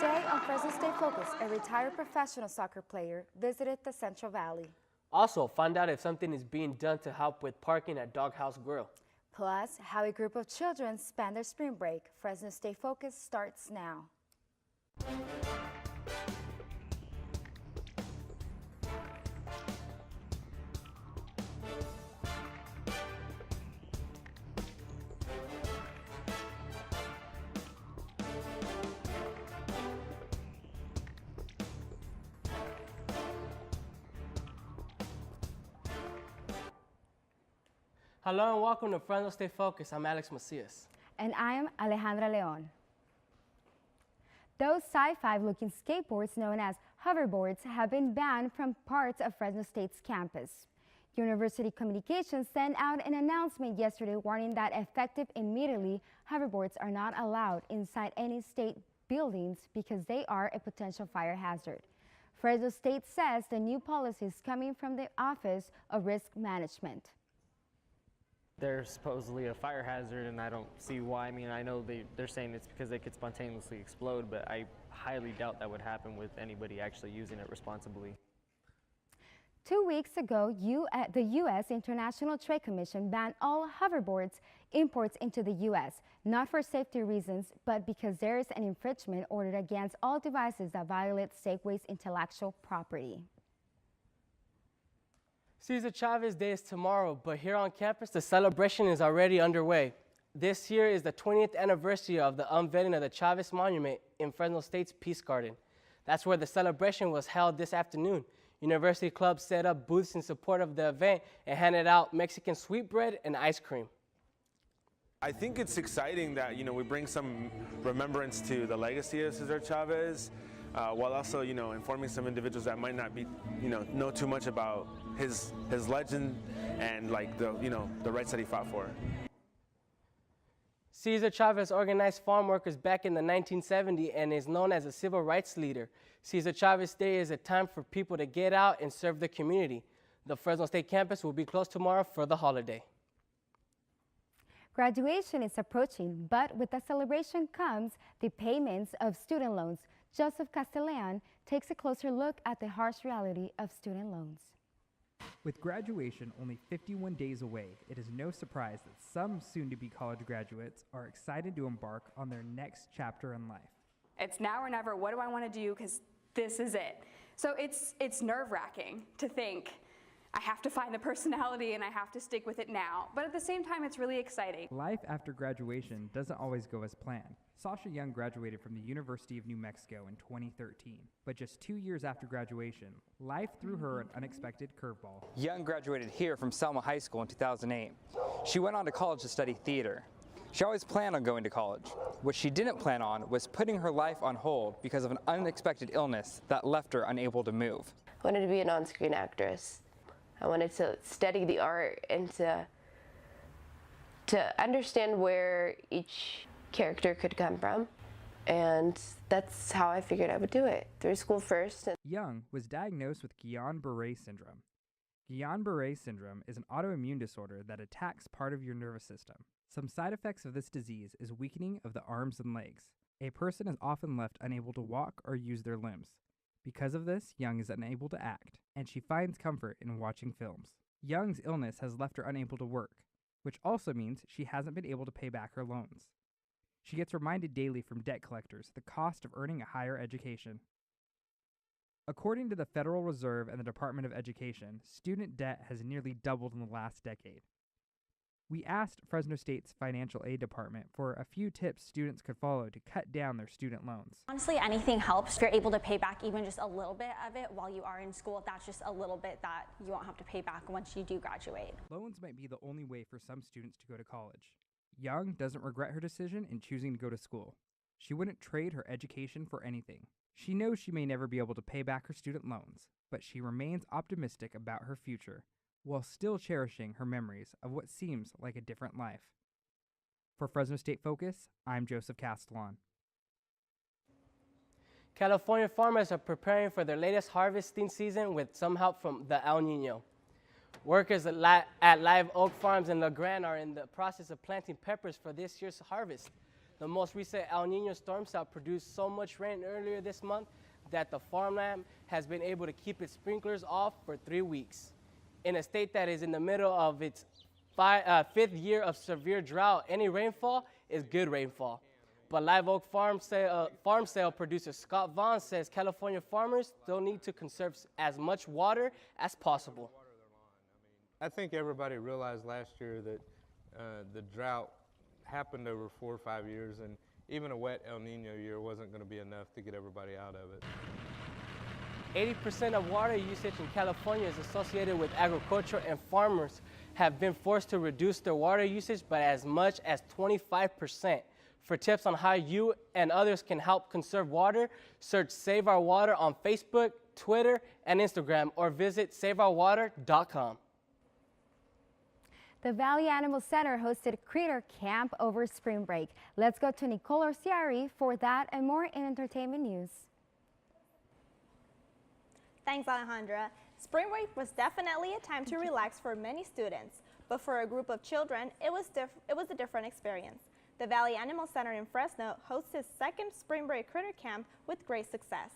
Today on Fresno State Focus, a retired professional soccer player visited the Central Valley. Also, find out if something is being done to help with parking at Doghouse Grill. Plus, how a group of children spend their spring break. Fresno State Focus starts now. Hello and welcome to Fresno State Focus. I'm Macias. And I am Alejandra Leon. Those sci-fi looking skateboards known as hoverboards have been banned from parts of Fresno State's campus. University Communications sent out an announcement yesterday warning that effective immediately, hoverboards are not allowed inside any state buildings because they are a potential fire hazard. Fresno State says the new policy is coming from the Office of Risk Management. They're supposedly a fire hazard, and I don't see why. I mean, I know they're saying it's because they could spontaneously explode, but I highly doubt that would happen with anybody actually using it responsibly. 2 weeks ago, the U.S. International Trade Commission banned all hoverboards imports into the U.S., not for safety reasons, but because there is an infringement ordered against all devices that violate Safeway's intellectual property. Cesar Chavez Day is tomorrow, but here on campus, the celebration is already underway. This year is the 20th anniversary of the unveiling of the Chavez Monument in Fresno State's Peace Garden. That's where the celebration was held this afternoon. University clubs set up booths in support of the event and handed out Mexican sweetbread and ice cream. I think it's exciting that, we bring some remembrance to the legacy of Cesar Chavez, while also, informing some individuals that might not be, know too much about his legend and the rights that he fought for. Cesar Chavez organized farm workers back in the 1970s and is known as a civil rights leader. Cesar Chavez Day is a time for people to get out and serve the community. The Fresno State campus will be closed tomorrow for the holiday. Graduation is approaching, but with the celebration comes the payments of student loans. Joseph Castellan takes a closer look at the harsh reality of student loans. With graduation only 51 days away, it is no surprise that some soon-to-be college graduates are excited to embark on their next chapter in life. It's now or never. What do I want to do? Because this is it. So it's nerve-wracking to think, I have to find the personality and I have to stick with it now. But at the same time, it's really exciting. Life after graduation doesn't always go as planned. Sasha Young graduated from the University of New Mexico in 2013. But just 2 years after graduation, life threw her an unexpected curveball. Young graduated here from Selma High School in 2008. She went on to college to study theater. She always planned on going to college. What she didn't plan on was putting her life on hold because of an unexpected illness that left her unable to move. I wanted to be an on-screen actress. I wanted to study the art and to understand where each character could come from. And that's how I figured I would do it, through school first. Young was diagnosed with Guillain-Barré syndrome. Guillain-Barré syndrome is an autoimmune disorder that attacks part of your nervous system. Some side effects of this disease is weakening of the arms and legs. A person is often left unable to walk or use their limbs. Because of this, Young is unable to act, and she finds comfort in watching films. Young's illness has left her unable to work, which also means she hasn't been able to pay back her loans. She gets reminded daily from debt collectors the cost of earning a higher education. According to the Federal Reserve and the Department of Education, student debt has nearly doubled in the last decade. We asked Fresno State's financial aid department for a few tips students could follow to cut down their student loans. Honestly, anything helps. If you're able to pay back even just a little bit of it while you are in school, that's just a little bit that you won't have to pay back once you do graduate. Loans might be the only way for some students to go to college. Young doesn't regret her decision in choosing to go to school. She wouldn't trade her education for anything. She knows she may never be able to pay back her student loans, but she remains optimistic about her future, while still cherishing her memories of what seems like a different life. For Fresno State Focus, I'm Joseph Castellan. California farmers are preparing for their latest harvesting season with some help from the El Nino. Workers at Live Oak Farms in La Grande are in the process of planting peppers for this year's harvest. The most recent El Nino storm cell produced so much rain earlier this month that the farmland has been able to keep its sprinklers off for 3 weeks. In a state that is in the middle of its fifth year of severe drought, any rainfall is good rainfall. But Live Oak farm sale producer Scott Vaughn says California farmers still need to conserve as much water as possible. I think everybody realized last year that the drought happened over 4 or 5 years, and even a wet El Nino year wasn't going to be enough to get everybody out of it. 80% of water usage in California is associated with agriculture, and farmers have been forced to reduce their water usage by as much as 25%. For tips on how you and others can help conserve water, search Save Our Water on Facebook, Twitter, and Instagram, or visit saveourwater.com. The Valley Animal Center hosted Critter Camp over spring break. Let's go to Nikol Orciari for that and more in entertainment news. Thanks, Alejandra. Spring break was definitely a time to relax for many students, but for a group of children, it was a different experience. The Valley Animal Center in Fresno hosts its second spring break critter camp with great success.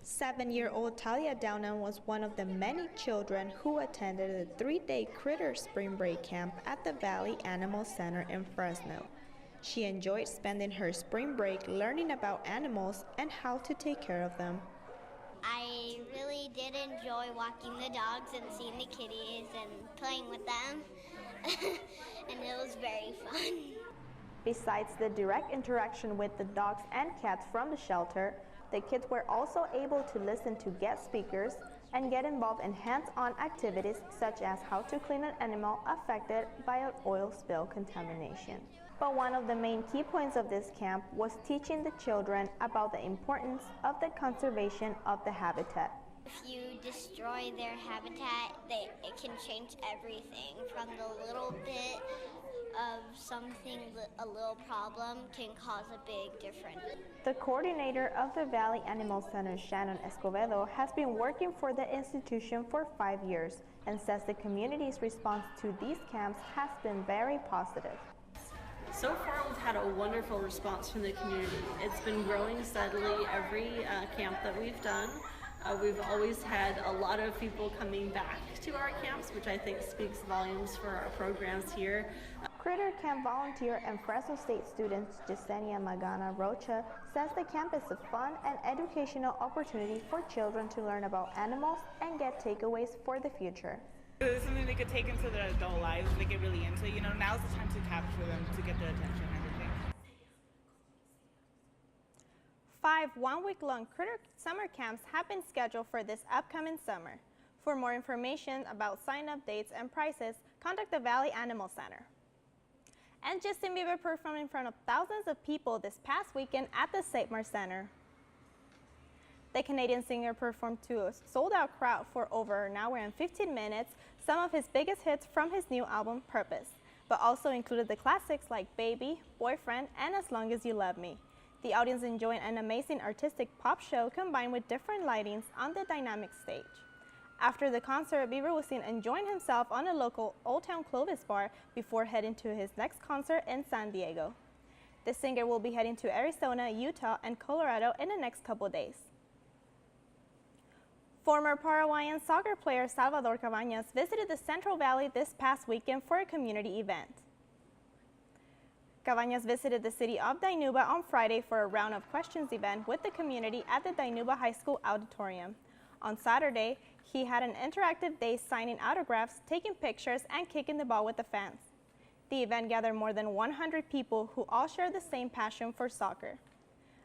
7-year-old Talia Downan was one of the many children who attended the 3-day critter spring break camp at the Valley Animal Center in Fresno. She enjoyed spending her spring break learning about animals and how to take care of them. I really did enjoy walking the dogs and seeing the kitties and playing with them, and it was very fun. Besides the direct interaction with the dogs and cats from the shelter, the kids were also able to listen to guest speakers and get involved in hands-on activities such as how to clean an animal affected by an oil spill contamination. But one of the main key points of this camp was teaching the children about the importance of the conservation of the habitat. If you destroy their habitat, it can change everything from the little bit of something, a little problem can cause a big difference. The coordinator of the Valley Animal Center, Shannon Escobedo, has been working for the institution for 5 years and says the community's response to these camps has been very positive. So far, we've had a wonderful response from the community. It's been growing steadily every camp that we've done. We've always had a lot of people coming back to our camps, which I think speaks volumes for our programs here. Critter Camp volunteer and Fresno State student Yesenia Magana Rocha says the camp is a fun and educational opportunity for children to learn about animals and get takeaways for the future. It's something they could take into their adult lives if they get really into. You know, now's the time to capture them, to get their attention and everything. 5 one-week-long critter summer camps have been scheduled for this upcoming summer. For more information about sign-up dates and prices, contact the Valley Animal Center. And Justin Bieber performed in front of thousands of people this past weekend at the Save-Mart Center. The Canadian singer performed to a sold-out crowd for over an hour and 15 minutes, some of his biggest hits from his new album, Purpose, but also included the classics like Baby, Boyfriend, and As Long As You Love Me. The audience enjoyed an amazing artistic pop show combined with different lightings on the dynamic stage. After the concert, Bieber was seen enjoying himself on a local Old Town Clovis bar before heading to his next concert in San Diego. The singer will be heading to Arizona, Utah, and Colorado in the next couple days. Former Paraguayan soccer player Salvador Cabañas visited the Central Valley this past weekend for a community event. Cabañas visited the city of Dinuba on Friday for a round of questions event with the community at the Dinuba High School auditorium. On Saturday, he had an interactive day signing autographs, taking pictures, and kicking the ball with the fans. The event gathered more than 100 people who all share the same passion for soccer.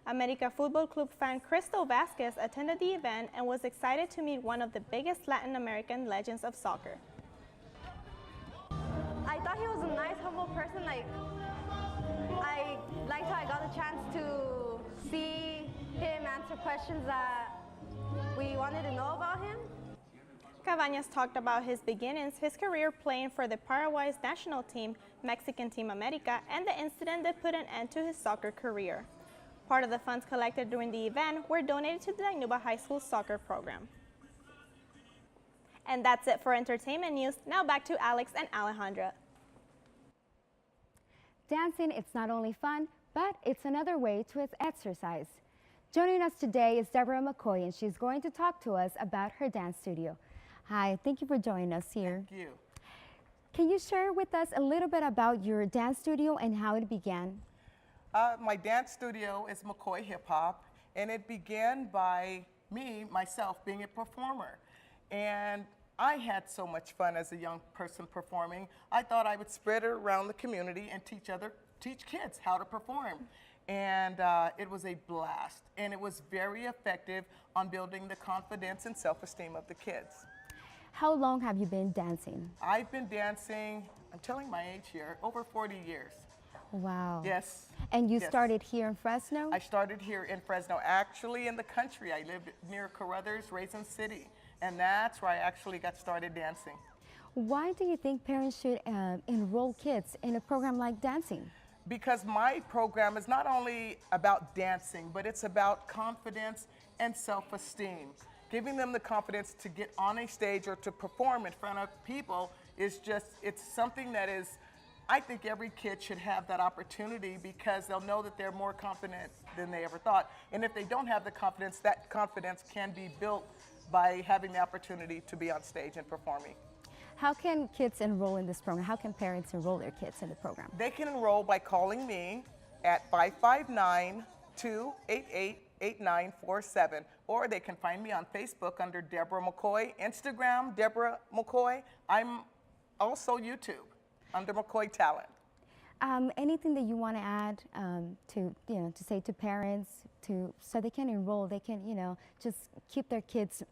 America Football Club fan Crystal Vasquez attended the event and was excited to meet one of the biggest Latin American legends of soccer. I thought he was a nice, humble person. I liked how I got the chance to see him answer questions that we wanted to know about him. Cabañas talked about his beginnings, his career playing for the Paraguay's national team, Mexican Team America, and the incident that put an end to his soccer career. Part of the funds collected during the event were donated to the Dinuba High School soccer program. And that's it for entertainment news. Now back to Alex and Alejandra. dancing, it's not only fun, but it's another way to exercise. Joining us today is Deborah McCoy, and she's going to talk to us about her dance studio. Hi, thank you for joining us here. Thank you. Can you share with us a little bit about your dance studio and how it began? My dance studio is McCoy Hip Hop, and it began by myself, being a performer. And I had so much fun as a young person performing. I thought I would spread it around the community and teach kids how to perform. And it was a blast, and it was very effective on building the confidence and self-esteem of the kids. How long have you been dancing? I've been dancing, I'm telling my age here, over 40 years. Wow. Yes. And you started here in Fresno? I started here in Fresno, actually in the country. I lived near Carruthers, Raisin City, and that's where I actually got started dancing. Why do you think parents should enroll kids in a program like dancing? Because my program is not only about dancing, but it's about confidence and self-esteem. Giving them the confidence to get on a stage or to perform in front of people is it's something that is, I think every kid should have that opportunity, because they'll know that they're more confident than they ever thought. And if they don't have the confidence, that confidence can be built by having the opportunity to be on stage and performing. How can kids enroll in this program? How can parents enroll their kids in the program? They can enroll by calling me at 559-288-8947, or they can find me on Facebook under Deborah McCoy, Instagram, Deborah McCoy. I'm also YouTube under McCoy Talent. Anything that you want to add to say to parents so they can enroll, they can just keep their kids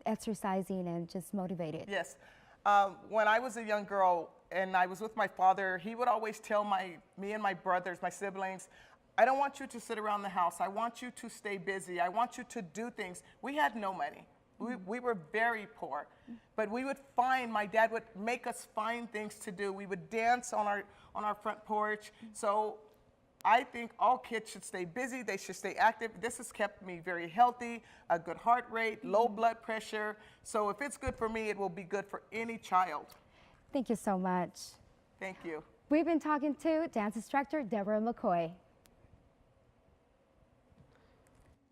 exercising and just motivated? Yes. When I was a young girl and I was with my father, he would always tell me and my brothers, my siblings, I don't want you to sit around the house. I want you to stay busy. I want you to do things. We had no money. We were very poor, but my dad would make us find things to do. We would dance on our front porch. So I think all kids should stay busy. They should stay active. This has kept me very healthy, a good heart rate, low blood pressure. So if it's good for me, it will be good for any child. Thank you so much. Thank you. We've been talking to dance instructor Deborah McCoy.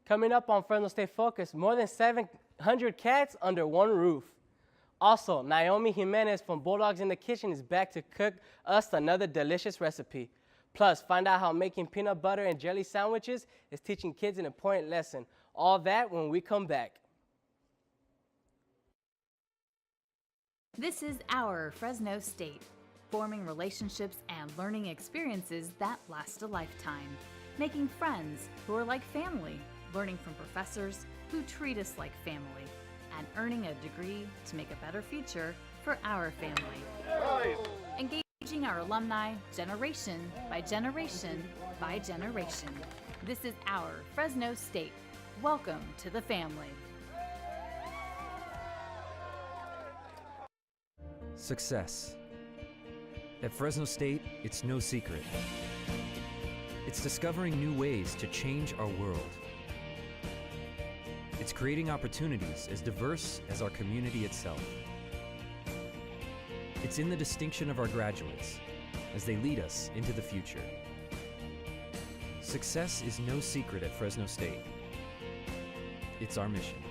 Coming up on Fresno State Focus, more than 700 cats under one roof. Also, Naomi Jimenez from Bulldogs in the Kitchen is back to cook us another delicious recipe. Plus, find out how making peanut butter and jelly sandwiches is teaching kids an important lesson. All that when we come back. This is our Fresno State, forming relationships and learning experiences that last a lifetime, making friends who are like family, learning from professors who treat us like family, and earning a degree to make a better future for our family. Engaging our alumni generation by generation by generation. This is our Fresno State. Welcome to the family. Success. At Fresno State, it's no secret. It's discovering new ways to change our world. It's creating opportunities as diverse as our community itself. It's in the distinction of our graduates as they lead us into the future. Success is no secret at Fresno State. It's our mission.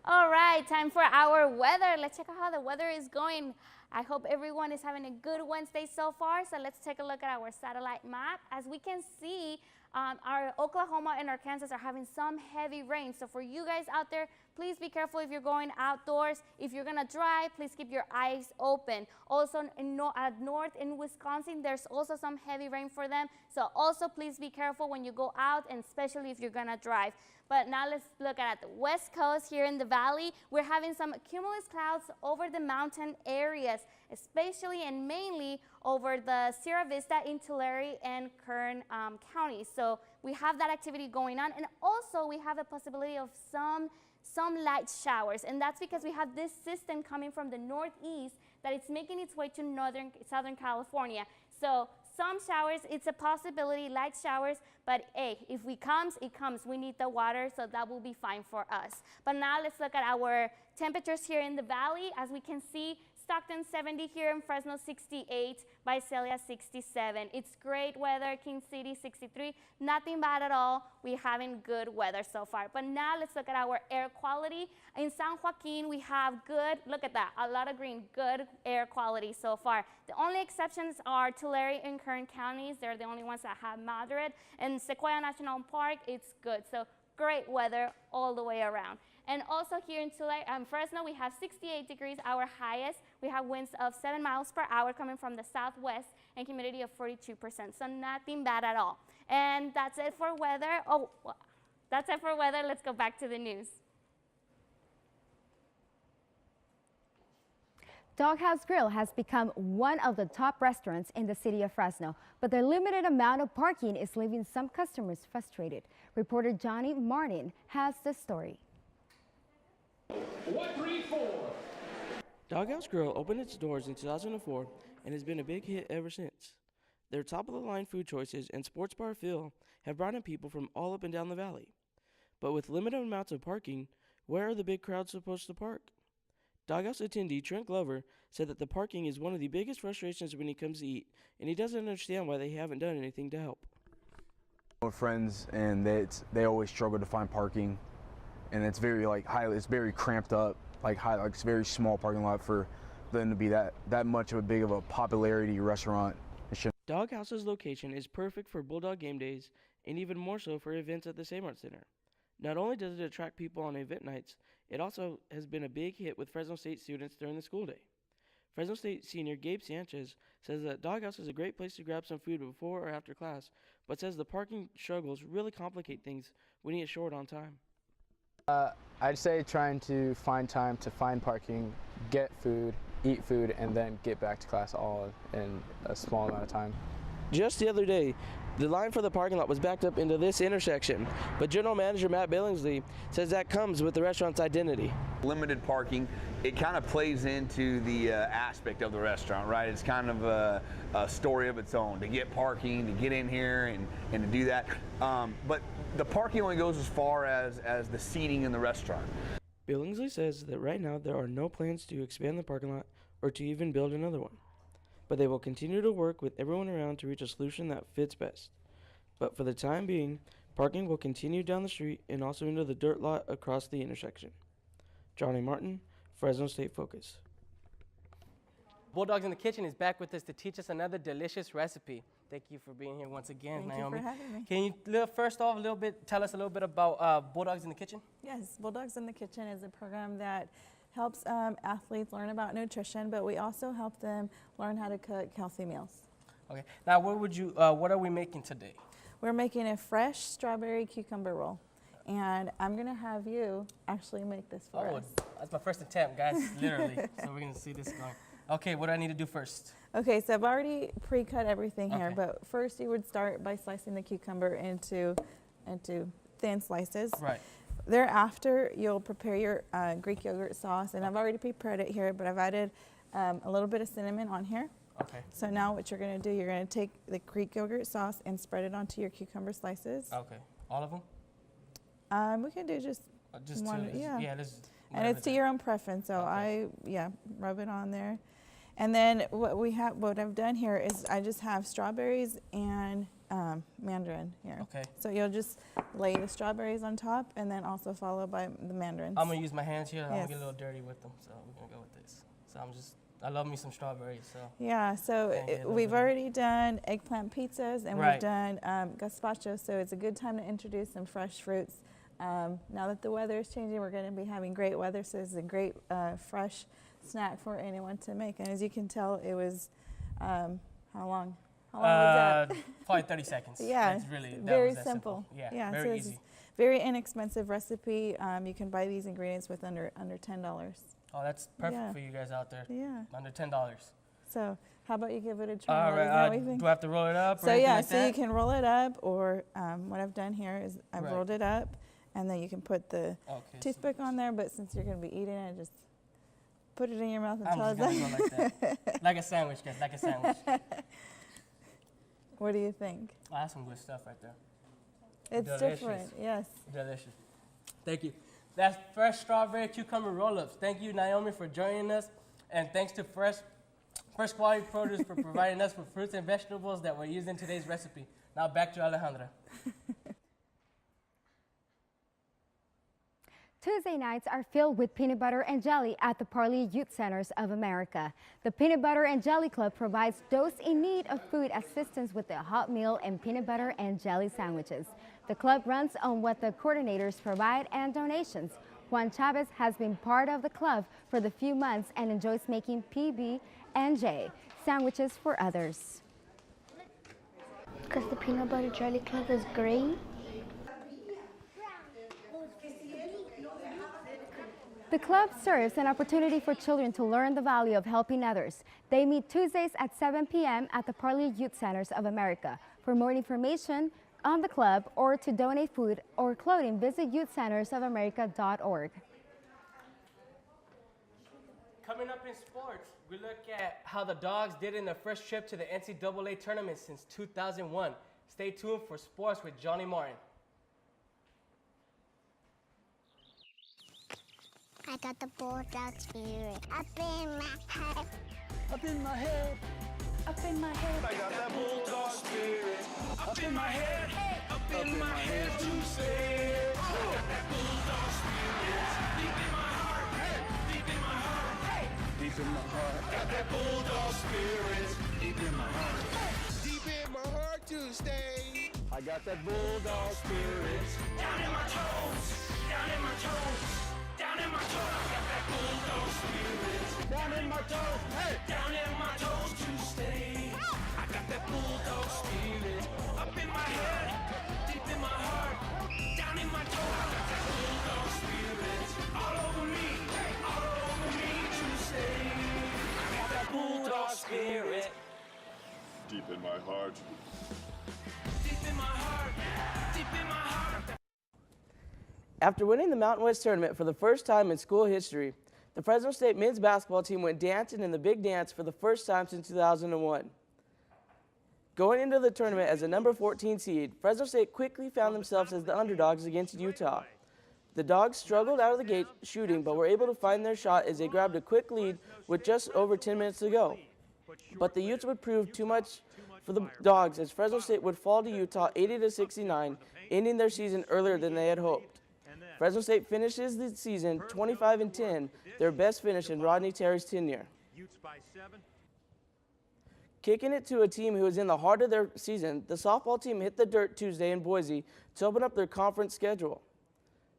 All right, time for our weather. Let's check out how the weather is going. I hope everyone is having a good Wednesday so far. So let's take a look at our satellite map. As we can see, our Oklahoma and Arkansas are having some heavy rain. So for you guys out there, please be careful if you're going outdoors. If you're gonna drive, please keep your eyes open. Also at north in Wisconsin, there's also some heavy rain for them. So also please be careful when you go out, and especially if you're gonna drive. But now let's look at the west coast here in the valley. We're having some cumulus clouds over the mountain areas, especially and mainly over the Sierra Vista, Tulare, and Kern counties. So we have that activity going on, and also we have a possibility of some light showers, and that's because we have this system coming from the northeast that it's making its way to southern California. So Some showers, it's a possibility, light showers, but hey, if it comes, it comes. We need the water, so that will be fine for us. But now let's look at our temperatures here in the valley. As we can see, Stockton 70 here, in Fresno 68, Visalia 67. It's great weather, King City 63, nothing bad at all. We're having good weather so far. But now let's look at our air quality. In San Joaquin, we have good, look at that, a lot of green, good air quality so far. The only exceptions are Tulare and Kern counties. They're the only ones that have moderate. And Sequoia National Park, it's good. So great weather all the way around. And also here in Tulare, Fresno, we have 68 degrees, our highest. We have winds of 7 miles per hour coming from the southwest and humidity of 42%. So nothing bad at all. And that's it for weather. Oh, well, that's it for weather. Let's go back to the news. Doghouse Grill has become one of the top restaurants in the city of Fresno, but their limited amount of parking is leaving some customers frustrated. Reporter Johnny Martin has the story. 134. Doghouse Grill opened its doors in 2004 and has been a big hit ever since. Their top-of-the-line food choices and sports bar feel have brought in people from all up and down the valley. But with limited amounts of parking, where are the big crowds supposed to park? Doghouse attendee Trent Glover said that the parking is one of the biggest frustrations when he comes to eat, and he doesn't understand why they haven't done anything to help. With friends, and they always struggle to find parking. And it's very it's very cramped up, it's a very small parking lot for them to be that much of a big of a popularity restaurant. Doghouse's location is perfect for Bulldog game days and even more so for events at the Seymour Center. Not only does it attract people on event nights, it also has been a big hit with Fresno State students during the school day. Fresno State senior Gabe Sanchez says that Doghouse is a great place to grab some food before or after class, but says the parking struggles really complicate things when he is short on time. I'd say trying to find time to find parking, get food, eat food, and then get back to class all in a small amount of time. Just the other day, the line for the parking lot was backed up into this intersection, but General Manager Matt Billingsley says that comes with the restaurant's identity. Limited parking, it kind of plays into the aspect of the restaurant, right? It's kind of a story of its own, to get parking, to get in here and to do that. But the parking only goes as far as the seating in the restaurant. Billingsley says that right now there are no plans to expand the parking lot or to even build another one. But they will continue to work with everyone around to reach a solution that fits best. But for the time being, parking will continue down the street and also into the dirt lot across the intersection. Johnny Martin, Fresno State Focus. Bulldogs in the Kitchen is back with us to teach us another delicious recipe. Thank you for being here once again, Naomi. Thank you for having me. Can you first off tell us a little bit about Bulldogs in the Kitchen? Yes, Bulldogs in the Kitchen is a program that helps athletes learn about nutrition, but we also help them learn how to cook healthy meals. Okay. Now, what are we making today? We're making a fresh strawberry cucumber roll, and I'm gonna have you actually make this for us. That's my first attempt, guys, literally. So we're gonna see this going. Okay, what do I need to do first? Okay, so I've already pre-cut everything here, Okay. but first you would start by slicing the cucumber into thin slices. Right. Thereafter, you'll prepare your Greek yogurt sauce, and I've already prepared it here, but I've added a little bit of cinnamon on here. Okay. So now what you're going to do, you're going to take the Greek yogurt sauce and spread it onto your cucumber slices. Okay. All of them? We can do just one. Two. Yeah. Yeah. And it's to your own preference. So rub it on there. And then what I've done here is I just have strawberries and mandarin here. Okay. So you'll just lay the strawberries on top and then also followed by the mandarins. I'm gonna use my hands here. I'm Yes. gonna get a little dirty with them, so we're gonna go with this. So I love me some strawberries. So yeah. So we've already done eggplant pizzas and we've done gazpacho. So it's a good time to introduce some fresh fruits. Now that the weather is changing, we're going to be having great weather, so it's a great fresh snack for anyone to make. And as you can tell, it was how long? How long was that? Probably 30 seconds. Yeah, It's really very that simple. Yeah, very so easy. It's very inexpensive recipe. You can buy these ingredients with under $10. Oh, that's perfect for you guys out there. Yeah. Under $10. So how about you give it a try? All right. Do I have to roll it up? So yeah, so you can roll it up, or what I've done here is I've rolled it up, and then you can put the toothpick on there. But since you're going to be eating it, just put it in your mouth until it's done. Like that. Like a sandwich, guys. Like a sandwich. What do you think? Oh, that's some good stuff right there. It's Delicious. different, yes. Delicious. Thank you. That's fresh strawberry cucumber roll-ups. Thank you, Naomi, for joining us. And thanks to Fresh Quality Produce for providing us with fruits and vegetables that were used in today's recipe. Now back to Alejandra. Tuesday nights are filled with peanut butter and jelly at the Parley Youth Centers of America. The Peanut Butter and Jelly Club provides those in need of food assistance with a hot meal and peanut butter and jelly sandwiches. The club runs on what the coordinators provide and donations. Juan Chavez has been part of the club for the few months and enjoys making PB&J sandwiches for others. Because the Peanut Butter Jelly Club is great. The club serves an opportunity for children to learn the value of helping others. They meet Tuesdays at 7 p.m. at the Parley Youth Centers of America. For more information on the club or to donate food or clothing, visit youthcentersofamerica.org. Coming up in sports, we look at how the Dogs did in their first trip to the NCAA tournament since 2001. Stay tuned for sports with Johnny Martin. I got the Bulldog spirit up in my head. Up in my head. Up in my head. I got that Bulldog spirit. Up in my head. Up in my head to say. I got that Bulldog spirit. Deep in my heart. Deep in my heart. Deep in my heart. Got that Bulldog spirit. Deep in my heart. Deep in my heart to stay. I got that Bulldog spirit. Down in my toes. Down in my toes. Down in my toes, I got that Bulldog spirit. Down in my toes, hey! Down in my toes to stay. I got that Bulldog spirit. Up in my head, deep in my heart. Down in my toes, I got that Bulldog spirit. All over me to stay. I got that Bulldog spirit. Deep in my heart. Deep in my heart, deep in my heart. After winning the Mountain West Tournament for the first time in school history, the Fresno State men's basketball team went dancing in the Big Dance for the first time since 2001. Going into the tournament as a number 14 seed, Fresno State quickly found themselves as the underdogs against Utah. The Dogs struggled out of the gate shooting, but were able to find their shot as they grabbed a quick lead with just over 10 minutes to go. But the Utes would prove too much for the Dogs as Fresno State would fall to Utah 80-69, ending their season earlier than they had hoped. Fresno State finishes the season 25-10, their best finish in Rodney Terry's tenure. Kicking it to a team who is in the heart of their season, the softball team hit the dirt Tuesday in Boise to open up their conference schedule.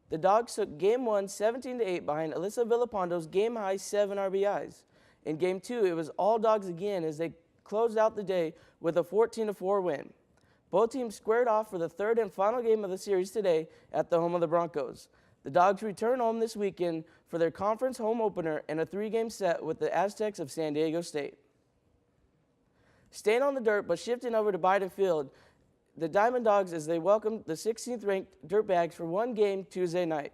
The Dogs took Game 1 17-8 behind Alyssa Villapondo's game-high 7 RBIs. In Game 2, it was all Dogs again as they closed out the day with a 14-4 win. Both teams squared off for the third and final game of the series today at the home of the Broncos. The Dogs return home this weekend for their conference home opener and a 3-game set with the Aztecs of San Diego State. Staying on the dirt but shifting over to Biden Field, the Diamond Dogs as they welcomed the 16th-ranked Dirtbags for one game Tuesday night.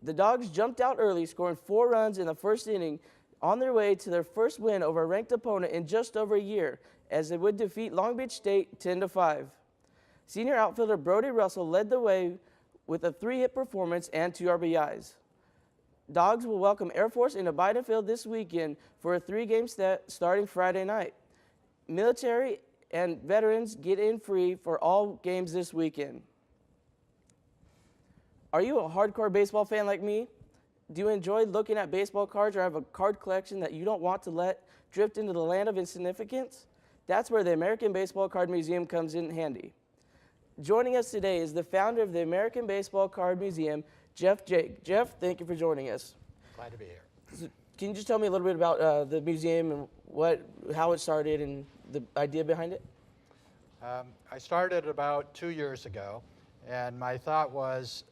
The Dogs jumped out early, scoring 4 runs in the first inning on their way to their first win over a ranked opponent in just over a year, as they would defeat Long Beach State 10-5. Senior outfielder Brody Russell led the way with a 3-hit performance and 2 RBIs. Dogs will welcome Air Force into Biden Field this weekend for a 3-game set starting Friday night. Military and veterans get in free for all games this weekend. Are you a hardcore baseball fan like me? Do you enjoy looking at baseball cards or have a card collection that you don't want to let drift into the land of insignificance? That's where the American Baseball Card Museum comes in handy. Joining us today is the founder of the American Baseball Card Museum, Jeff Jake. Jeff, thank you for joining us. Glad to be here. So can you just tell me a little bit about the museum and how it started and the idea behind it? I started about 2 years ago, and my thought was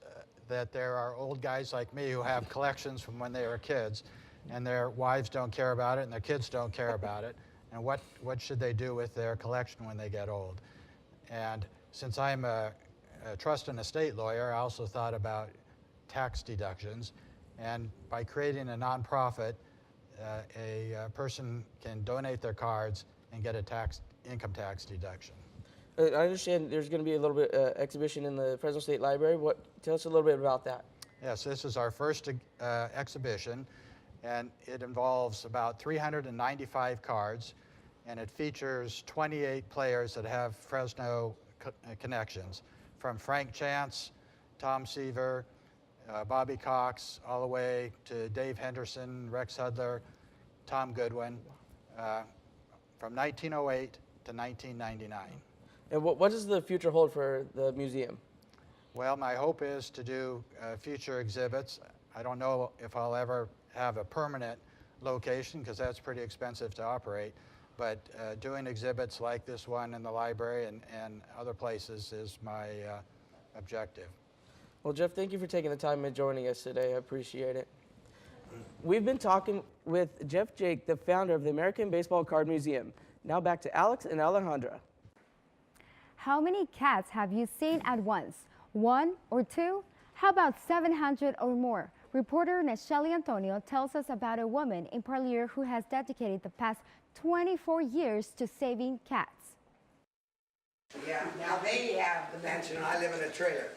that there are old guys like me who have collections from when they were kids, and their wives don't care about it, and their kids don't care about it. And what should they do with their collection when they get old? And since I'm a trust and estate lawyer, I also thought about tax deductions. And by creating a nonprofit, a person can donate their cards and get a income tax deduction. I understand there's going to be a little bit exhibition in the Fresno State Library. Tell us a little bit about that. Yes, this is our first exhibition, and it involves about 395 cards, and it features 28 players that have Fresno connections, from Frank Chance, Tom Seaver, Bobby Cox, all the way to Dave Henderson, Rex Hudler, Tom Goodwin, from 1908 to 1999. And what does the future hold for the museum? Well, my hope is to do future exhibits. I don't know if I'll ever have a permanent location because that's pretty expensive to operate, but doing exhibits like this one in the library and other places is my objective. Well, Jeff, thank you for taking the time and joining us today. I appreciate it. We've been talking with Jeff Jake, the founder of the American Baseball Card Museum. Now back to Alex and Alejandra. How many cats have you seen at once? 1 or 2? How about 700 or more? Reporter Nashelly Antonio tells us about a woman in Parlier who has dedicated the past 24 years to saving cats. Yeah, now they have the mansion, I live in a trailer.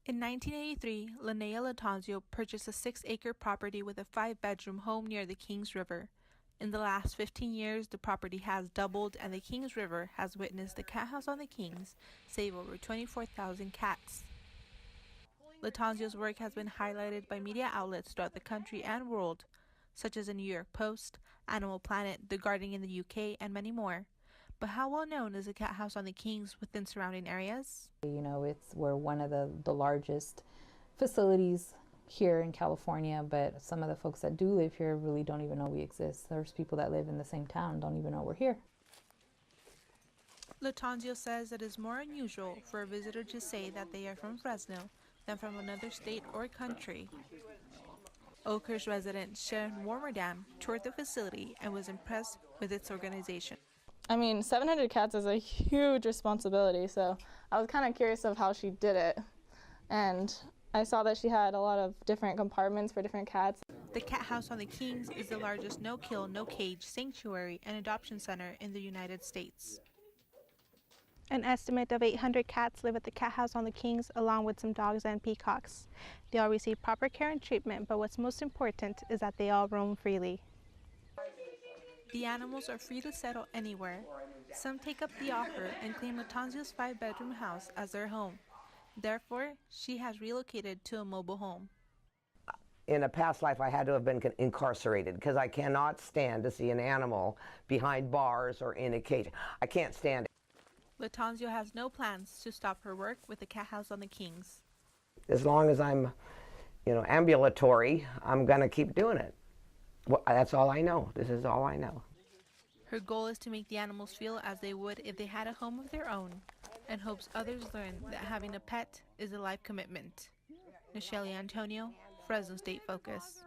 In 1983, Linnea Latanzio purchased a 6-acre property with a 5-bedroom home near the Kings River. In the last 15 years, the property has doubled, and the Kings River has witnessed the Cat House on the Kings save over 24,000 cats. Latanzio's work has been highlighted by media outlets throughout the country and world, such as the New York Post, Animal Planet, The Guardian in the UK, and many more. But how well known is the Cat House on the Kings within surrounding areas? You know, we're one of the largest facilities here in California, but some of the folks that do live here really don't even know we exist. There's people that live in the same town, don't even know we're here. Latanzio says it is more unusual for a visitor to say that they are from Fresno than from another state or country. Oakhurst resident Sharon Warmerdam toured the facility and was impressed with its organization. I mean, 700 cats is a huge responsibility, so I was kind of curious of how she did it. And I saw that she had a lot of different compartments for different cats. The Cat House on the Kings is the largest no-kill, no-cage sanctuary and adoption center in the United States. An estimate of 800 cats live at the Cat House on the Kings, along with some dogs and peacocks. They all receive proper care and treatment, but what's most important is that they all roam freely. The animals are free to settle anywhere. Some take up the offer and claim Latanzio's 5-bedroom house as their home. Therefore, she has relocated to a mobile home. In a past life, I had to have been incarcerated because I cannot stand to see an animal behind bars or in a cage. I can't stand it. Latanzio has no plans to stop her work with the Cat House on the Kings. As long as I'm, ambulatory, I'm going to keep doing it. Well, that's all I know. This is all I know. Her goal is to make the animals feel as they would if they had a home of their own, and hopes others learn that having a pet is a life commitment. Nashelly Antonio, Fresno State Focus.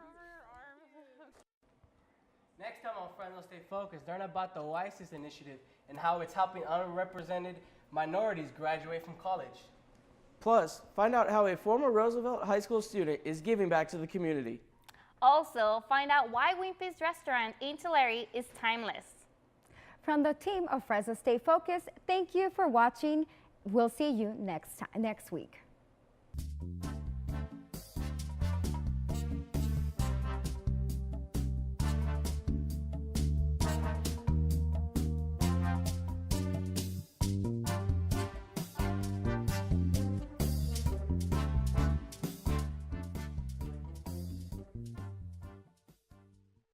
Next time on Fresno State Focus, learn about the WISES initiative and how it's helping unrepresented minorities graduate from college. Plus, find out how a former Roosevelt High School student is giving back to the community. Also, find out why Wimpy's restaurant in Tulare is timeless. From the team of Fresno State Focus, thank you for watching. We'll see you next week.